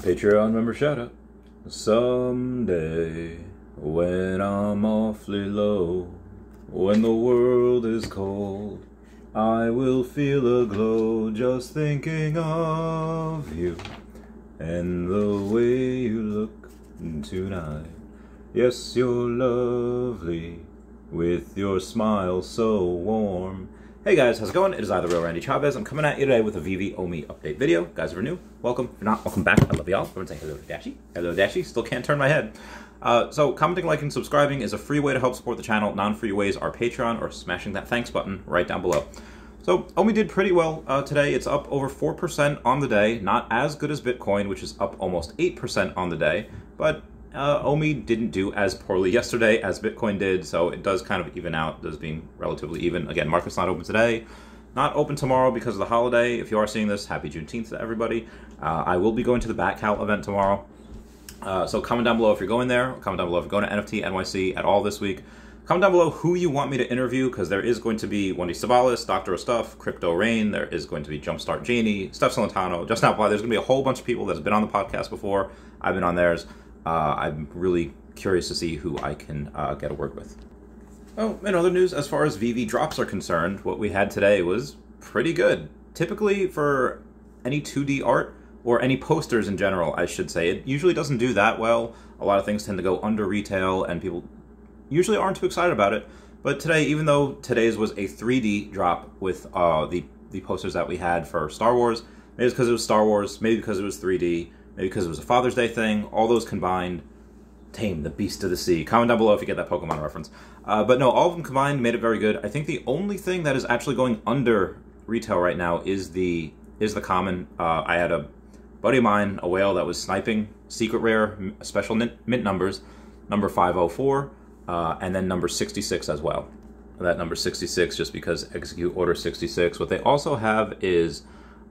Patreon member shout out. Someday, when I'm awfully low, when the world is cold, I will feel a glow just thinking of you and the way you look tonight. Yes, you're lovely with your smile so warm. Hey guys, how's it going? It is I, the real Randy Chavez. I'm coming at you today with a Veve OMI update video. Guys, if you're new, welcome. If you're not, welcome back. I love y'all. Everyone say hello to Dashy. Hello, Dashy. Still can't turn my head. So commenting, liking, subscribing is a free way to help support the channel. Non-free ways are Patreon or smashing that thanks button right down below. So OMI did pretty well today. It's up over 4% on the day. Not as good as Bitcoin, which is up almost 8% on the day, but OMI didn't do as poorly yesterday as Bitcoin did, so it does kind of even out, does being relatively even. Again, market's not open today, not open tomorrow because of the holiday. If you are seeing this, happy Juneteenth to everybody. I will be going to the Backcal event tomorrow, so comment down below if you're going there. Comment down below if you're going to NFT NYC at all this week. Comment down below who you want me to interview, because there is going to be Wendy Stibalis, Dr. of Stuff, Crypto Rain, there is going to be Jumpstart Janie, Steph Solentano, Just Now Apply. There's going to be a whole bunch of people that have been on the podcast before. I've been on theirs. I'm really curious to see who I can get a word with. Oh, in other news, as far as Veve drops are concerned, what we had today was pretty good. Typically for any 2D art, or any posters in general, I should say, it usually doesn't do that well. A lot of things tend to go under retail, and people usually aren't too excited about it. But today, even though today's was a 3D drop with the posters that we had for Star Wars, maybe it's because it was Star Wars, maybe because it was 3D, maybe because it was a Father's Day thing, all those combined, tame the beast of the sea. Comment down below if you get that Pokemon reference. But no, all of them combined made it very good. I think the only thing that is actually going under retail right now is the common. I had a buddy of mine, a whale, that was sniping secret rare special mint numbers, number 504, and then number 66 as well. That number 66 just because execute order 66. What they also have is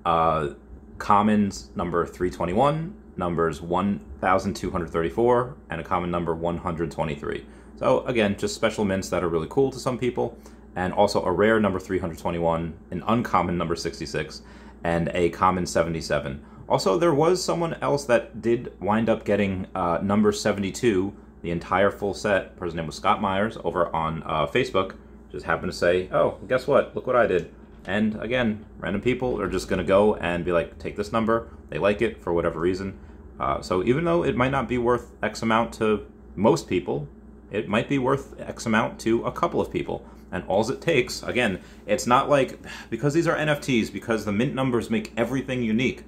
commons number 321, numbers 1234, and a common number 123. So again, just special mints that are really cool to some people, and also a rare number 321, an uncommon number 66, and a common 77. Also, there was someone else that did wind up getting number 72, the entire full set. Person's name was Scott Myers over on Facebook. Just happened to say, oh, guess what? Look what I did. And again, random people are just going to go and be like, take this number. They like it for whatever reason. So even though it might not be worth X amount to most people, it might be worth X amount to a couple of people. And all it takes, again, it's not like, because these are NFTs, because the mint numbers make everything unique.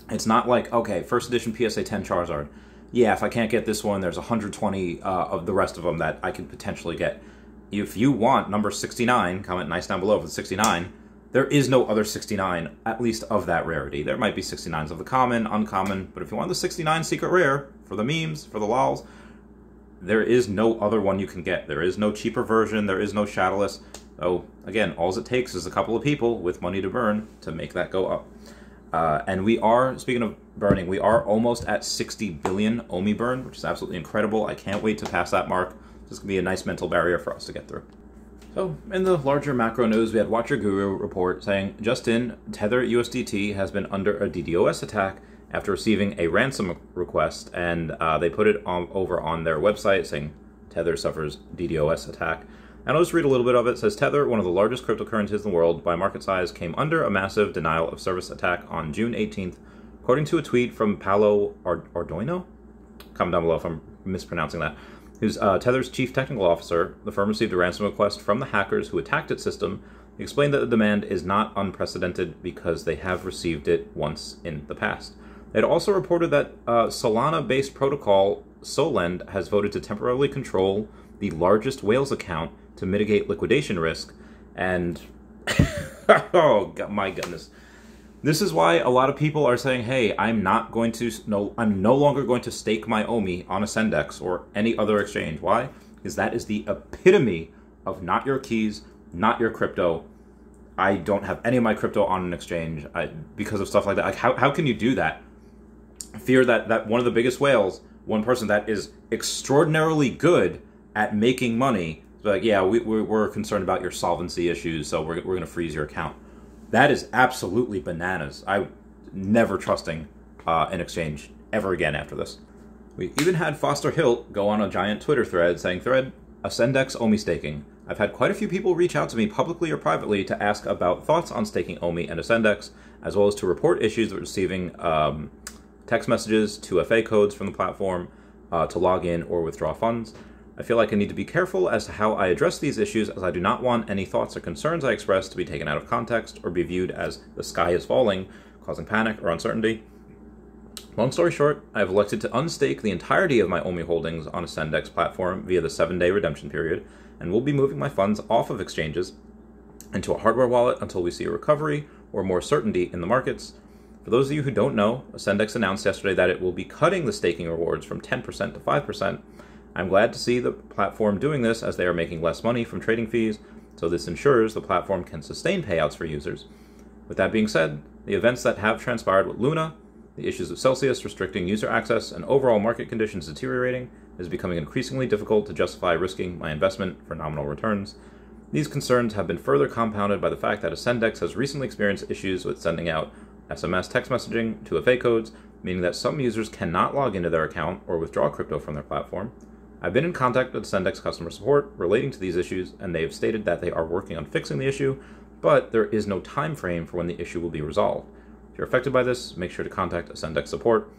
It's not like, okay, first edition PSA 10 Charizard. Yeah, if I can't get this one, there's 120 of the rest of them that I can potentially get. If you want number 69, comment nice down below for the 69, there is no other 69, at least of that rarity. There might be 69s of the common, uncommon, but if you want the 69 secret rare, for the memes, for the lols, there is no other one you can get. There is no cheaper version, there is no shadowless. So again, all it takes is a couple of people with money to burn to make that go up. And we are, speaking of burning, we are almost at 60 billion OMI burn, which is absolutely incredible. I can't wait to pass that mark. This is going to be a nice mental barrier for us to get through. So, in the larger macro news, we had Watch Your Guru report saying, just in, Tether USDT has been under a DDoS attack after receiving a ransom request, and they put it over on their website saying Tether suffers DDoS attack. And I'll just read a little bit of it. It says, Tether, one of the largest cryptocurrencies in the world by market size, came under a massive denial of service attack on June 18th, according to a tweet from Paolo Ardoino? Comment down below if I'm mispronouncing that. Who's Tether's chief technical officer. The firm received a ransom request from the hackers who attacked its system. He explained that the demand is not unprecedented because they have received it once in the past. It also reported that Solana-based protocol Solend has voted to temporarily control the largest whales account to mitigate liquidation risk, and oh my goodness, this is why a lot of people are saying, hey, I'm no longer going to stake my OMI on a Sendex or any other exchange. Why? Because that is the epitome of not your keys, not your crypto. I don't have any of my crypto on an exchange because of stuff like that. Like, how can you do that? Fear that one of the biggest whales, one person that is extraordinarily good at making money, like, yeah, we're concerned about your solvency issues, so we're going to freeze your account. That is absolutely bananas. I never trusting an exchange ever again after this. We even had Foster Hilt go on a giant Twitter thread saying, Ascendex OMI staking. I've had quite a few people reach out to me publicly or privately to ask about thoughts on staking OMI and Ascendex, as well as to report issues with receiving text messages, 2FA codes from the platform, to log in or withdraw funds. I feel like I need to be careful as to how I address these issues, as I do not want any thoughts or concerns I express to be taken out of context or be viewed as the sky is falling, causing panic or uncertainty. Long story short, I have elected to unstake the entirety of my OMI holdings on Ascendex platform via the 7-day redemption period, and will be moving my funds off of exchanges into a hardware wallet until we see a recovery or more certainty in the markets. For those of you who don't know, Ascendex announced yesterday that it will be cutting the staking rewards from 10% to 5%. I'm glad to see the platform doing this, as they are making less money from trading fees, so this ensures the platform can sustain payouts for users. With that being said, the events that have transpired with Luna, the issues of Celsius restricting user access, and overall market conditions deteriorating, is becoming increasingly difficult to justify risking my investment for nominal returns. These concerns have been further compounded by the fact that Ascendex has recently experienced issues with sending out SMS text messaging, 2FA codes, meaning that some users cannot log into their account or withdraw crypto from their platform. I've been in contact with Ascendex customer support relating to these issues, and they have stated that they are working on fixing the issue, but there is no time frame for when the issue will be resolved. If you're affected by this, make sure to contact Ascendex support.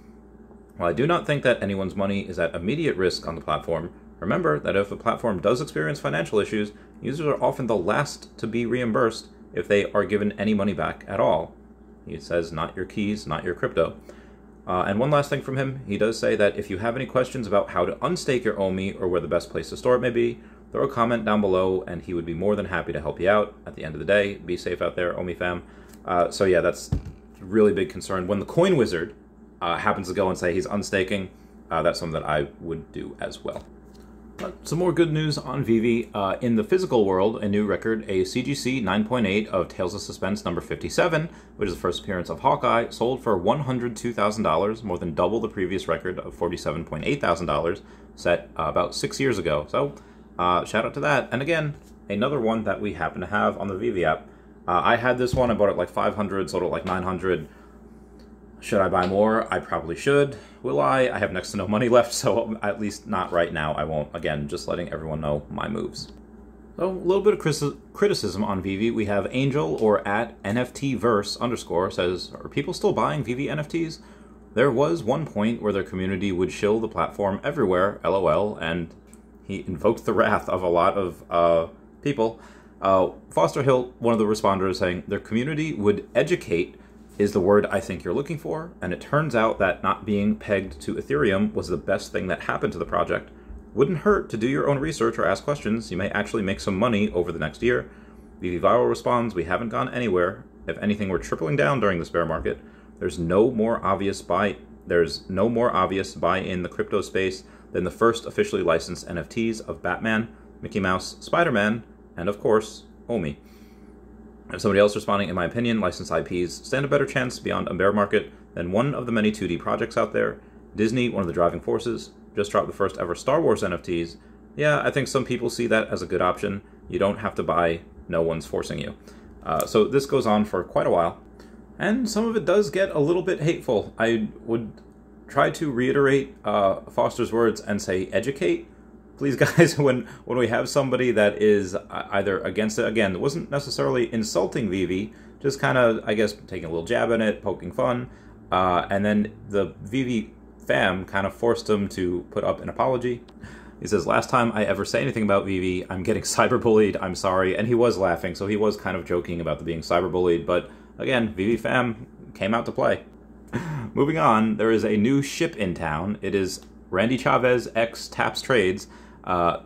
While I do not think that anyone's money is at immediate risk on the platform, remember that if the platform does experience financial issues, users are often the last to be reimbursed if they are given any money back at all. He says, not your keys, not your crypto. And one last thing from him, he does say that if you have any questions about how to unstake your OMI or where the best place to store it may be, throw a comment down below and he would be more than happy to help you out. At the end of the day, be safe out there, OMI fam. So yeah, that's a really big concern. When the coin wizard happens to go and say he's unstaking, that's something that I would do as well. Some more good news on Veve. In the physical world, a new record, a CGC 9.8 of Tales of Suspense number 57, which is the first appearance of Hawkeye, sold for $102,000, more than double the previous record of $47,800, set about 6 years ago. So, shout out to that. And again, another one that we happen to have on the Veve app. I had this one, I bought it like 500, sold it like 900. Should I buy more? I probably should. Will I? I have next to no money left, so at least not right now. I won't. Again, just letting everyone know my moves. So, a little bit of criticism on Veve. We have Angel, or at NFTverse _ says, are people still buying Veve NFTs? There was one point where their community would shill the platform everywhere, LOL, and he invoked the wrath of a lot of people. Foster Hilt, one of the responders, saying, their community would educate is the word I think you're looking for, and it turns out that not being pegged to Ethereum was the best thing that happened to the project. Wouldn't hurt to do your own research or ask questions. You may actually make some money over the next year. Veve Viral responds, we haven't gone anywhere. If anything, we're tripling down during this bear market. There's no more obvious buy in the crypto space than the first officially licensed NFTs of Batman, Mickey Mouse, Spider-Man, and of course, OMI. If somebody else responding, in my opinion, licensed IPs stand a better chance beyond a bear market than one of the many 2D projects out there. Disney, one of the driving forces, just dropped the first ever Star Wars NFTs. Yeah, I think some people see that as a good option. You don't have to buy, no one's forcing you. So this goes on for quite a while. And some of it does get a little bit hateful. I would try to reiterate Foster's words and say educate. Please, guys, when we have somebody that is either against it, again, it wasn't necessarily insulting Veve, just kind of, I guess, taking a little jab at it, poking fun, and then the Veve fam kind of forced him to put up an apology. He says, last time I ever say anything about Veve, I'm getting cyberbullied, I'm sorry, and he was laughing, so he was kind of joking about the being cyberbullied, but again, Veve fam came out to play. Moving on, there is a new ship in town. It is Randy Chavez x Taps Trades.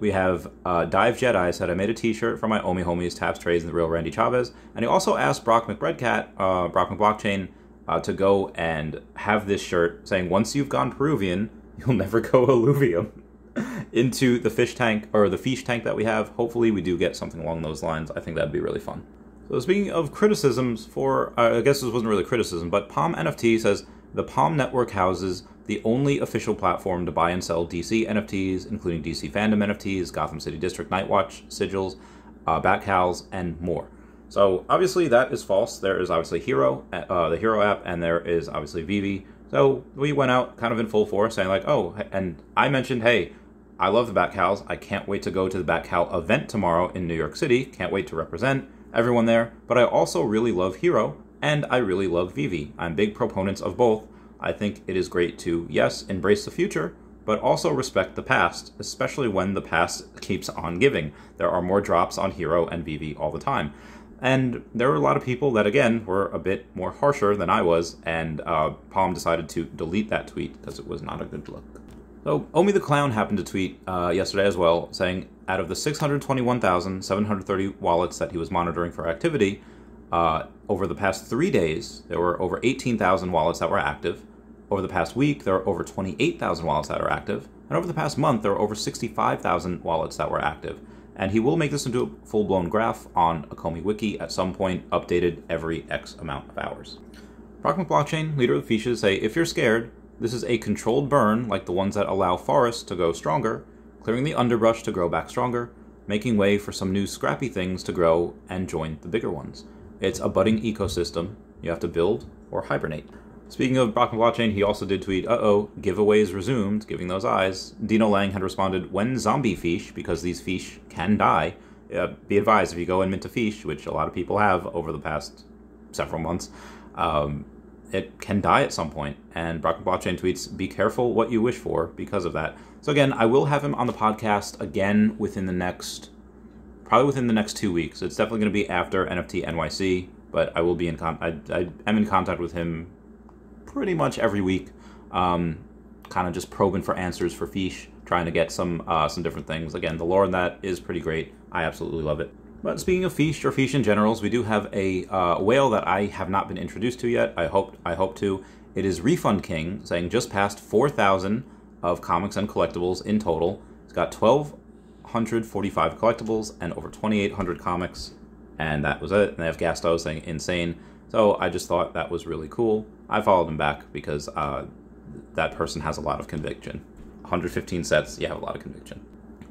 We have Dive Jedi said, I made a t-shirt for my OMI homies, Taps Trades, and the real Randy Chavez. And he also asked Brock McBreadcat, Brock McBlockchain, to go and have this shirt saying, once you've gone Peruvian, you'll never go alluvium into the fish tank, or the fish tank that we have. Hopefully we do get something along those lines. I think that'd be really fun. So speaking of criticisms for, I guess this wasn't really criticism, but Palm NFT says, the Palm Network houses the only official platform to buy and sell DC NFTs, including DC Fandom NFTs, Gotham City District Nightwatch sigils, Batcals, and more. So obviously that is false. There is obviously Hero, the Hero app, and there is obviously Veve. So we went out kind of in full force saying like, oh, and I mentioned, hey, I love the Bat Cows. I can't wait to go to the Bat Cow event tomorrow in New York City. Can't wait to represent everyone there. But I also really love Hero, and I really love Veve. I'm big proponents of both. I think it is great to, yes, embrace the future, but also respect the past, especially when the past keeps on giving. There are more drops on Hero and Veve all the time. And there were a lot of people that, again, were a bit more harsher than I was, and Palm decided to delete that tweet because it was not a good look. So OMI the Clown happened to tweet yesterday as well, saying out of the 621,730 wallets that he was monitoring for activity, over the past 3 days, there were over 18,000 wallets that were active. Over the past week, there were over 28,000 wallets that are active. And over the past month, there were over 65,000 wallets that were active. And he will make this into a full-blown graph on a Comey wiki at some point, updated every X amount of hours. Proximate Blockchain, leader of the Fiches, say, if you're scared, this is a controlled burn like the ones that allow forests to go stronger, clearing the underbrush to grow back stronger, making way for some new scrappy things to grow and join the bigger ones. It's a budding ecosystem. You have to build or hibernate. Speaking of Proximate Blockchain, he also did tweet, uh-oh, giveaways resumed, giving those eyes. Dino Lang had responded, when zombie fiche, because these fiche can die. Be advised, if you go and mint a fiche, which a lot of people have over the past several months, it can die at some point. And Proximate Blockchain tweets, be careful what you wish for because of that. So again, I will have him on the podcast again within the next, probably within the next 2 weeks. It's definitely going to be after NFT NYC, but I will be I am in contact with him pretty much every week, kind of just probing for answers for fiche, trying to get some different things. Again, the lore in that is pretty great. I absolutely love it. But speaking of fiche or fiche in generals, we do have a whale that I have not been introduced to yet. I hope to. It is Refund King, saying just past 4,000 of comics and collectibles in total. It's got 1,245 collectibles and over 2,800 comics, and that was it. And they have Gasto saying insane. So I just thought that was really cool. I followed him back because that person has a lot of conviction. 115 sets, you have a lot of conviction.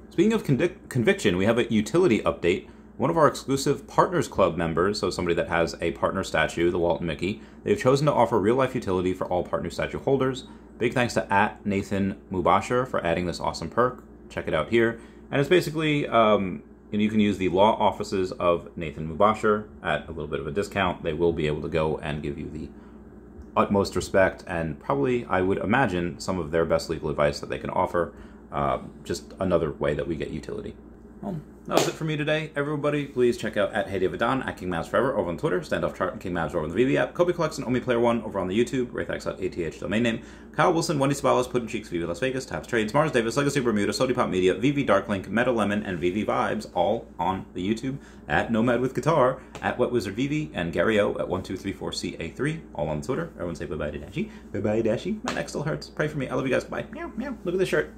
Speaking of conviction, we have a utility update. One of our exclusive Partners Club members, so somebody that has a partner statue, the Walt and Mickey, they've chosen to offer real-life utility for all partner statue holders. Big thanks to @Nathan Mubasher for adding this awesome perk. Check it out here. And it's basically, you can use the law offices of Nathan Mubasher at a little bit of a discount. They will be able to go and give you the utmost respect and probably, I would imagine, some of their best legal advice that they can offer. Just another way that we get utility. Well, that was it for me today. Everybody, please check out @HeyDavidDon, @KingMavsForever over on Twitter, Standoff Chart and King Mavs over on the Veve app, Kobe Collects and OMI Player One over on the YouTube, Raythax.ath domain name, Kyle Willson, Wendy Stibalis, Puddin' Cheeks, Veve Las Vegas, Taps Trades, Mars Davis, Legacy Bermuda, Sodipop Media, Veve Darklink, Meta Lemon, and Veve Vibes, all on the YouTube, @Nomad with Guitar, @WetWizardVeve, and Gary O @1234CA3, all on Twitter. Everyone say bye-bye to Dashi. Bye-bye, Dashi. My neck still hurts. Pray for me. I love you guys. Bye. Meow, meow. Look at this shirt.